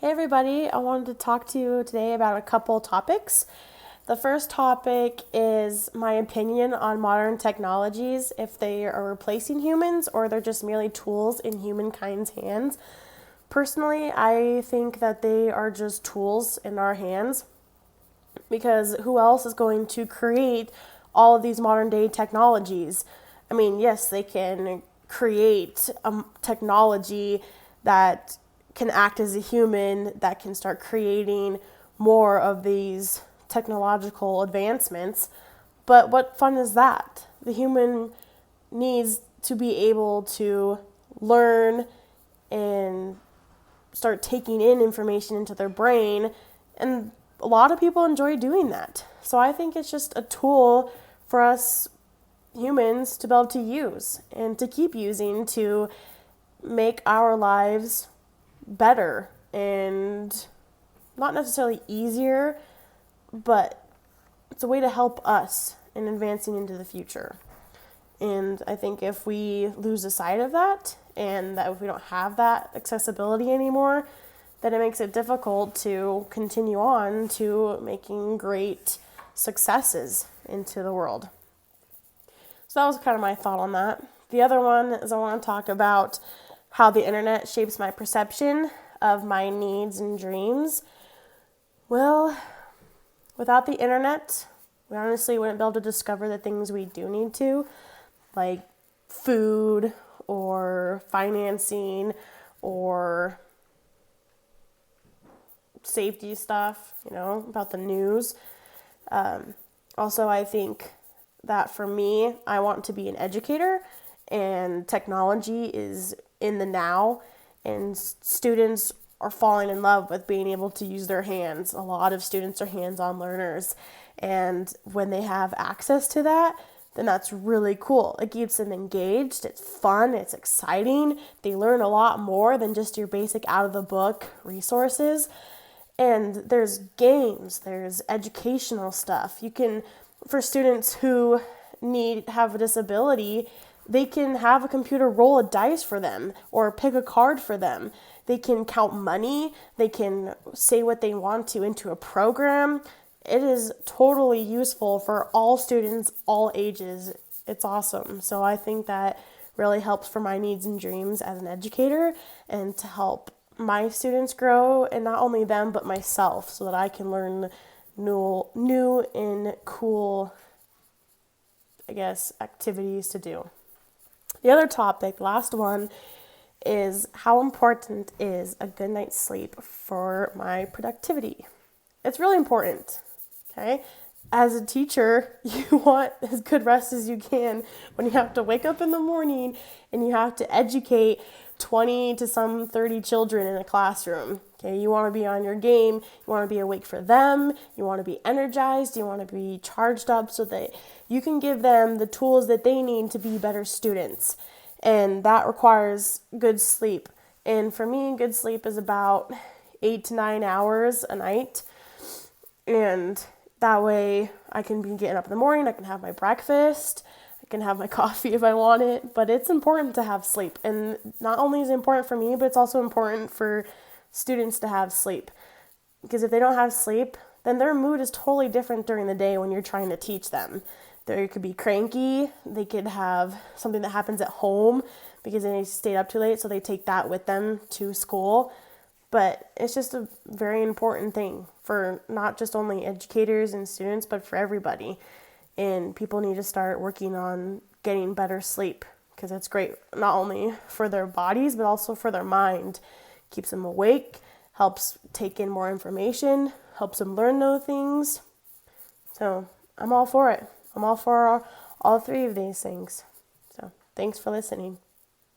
Hey everybody, I wanted to talk to you today about a couple topics. The first topic is my opinion on modern technologies, if they are replacing humans or they're just merely tools in humankind's hands. Personally, I think that they are just tools in our hands because who else is going to create all of these modern day technologies? I mean, yes, they can create a technology that can act as a human, that can start creating more of these technological advancements. But what fun is that? The human needs to be able to learn and start taking in information into their brain, and a lot of people enjoy doing that. So I think it's just a tool for us humans to be able to use and to keep using to make our lives better and not necessarily easier, but it's a way to help us in advancing into the future. And I think if we lose the sight of that and that if we don't have that accessibility anymore, then it makes it difficult to continue on to making great successes into the world. So that was kind of my thought on that. The other one is I want to talk about how the internet shapes my perception of my needs and dreams. Well, without the internet, we honestly wouldn't be able to discover the things we do need to, like food or financing or safety stuff, about the news. Also, I think that for me, I want to be an educator, and technology is in the now, and students are falling in love with being able to use their hands. A lot of students are hands-on learners, and when they have access to that, then that's really cool. It keeps them engaged, it's fun, it's exciting. They learn a lot more than just your basic out-of-the-book resources. And there's games, there's educational stuff. You can, for students who have a disability, they can have a computer roll a dice for them or pick a card for them. They can count money. They can say what they want to into a program. It is totally useful for all students, all ages. It's awesome. So I think that really helps for my needs and dreams as an educator and to help my students grow, and not only them, but myself, so that I can learn new and cool, activities to do. The other topic, last one, is how important is a good night's sleep for my productivity? It's really important, okay? As a teacher, you want as good rest as you can when you have to wake up in the morning and you have to educate 20 to some 30 children in a classroom. Okay, you want to be on your game, you want to be awake for them, you want to be energized, you want to be charged up so that you can give them the tools that they need to be better students. And that requires good sleep. And for me, good sleep is about 8 to 9 hours a night. And that way I can be getting up in the morning, I can have my breakfast, I can have my coffee if I want it, but it's important to have sleep. And not only is it important for me, but it's also important for students to have sleep. Because if they don't have sleep, then their mood is totally different during the day when you're trying to teach them. They could be cranky, they could have something that happens at home because they stayed up too late, so they take that with them to school. But it's just a very important thing for not just only educators and students, but for everybody. And people need to start working on getting better sleep because it's great not only for their bodies, but also for their mind. Keeps them awake, helps take in more information, helps them learn new things. So I'm all for it. I'm all for all three of these things. So thanks for listening.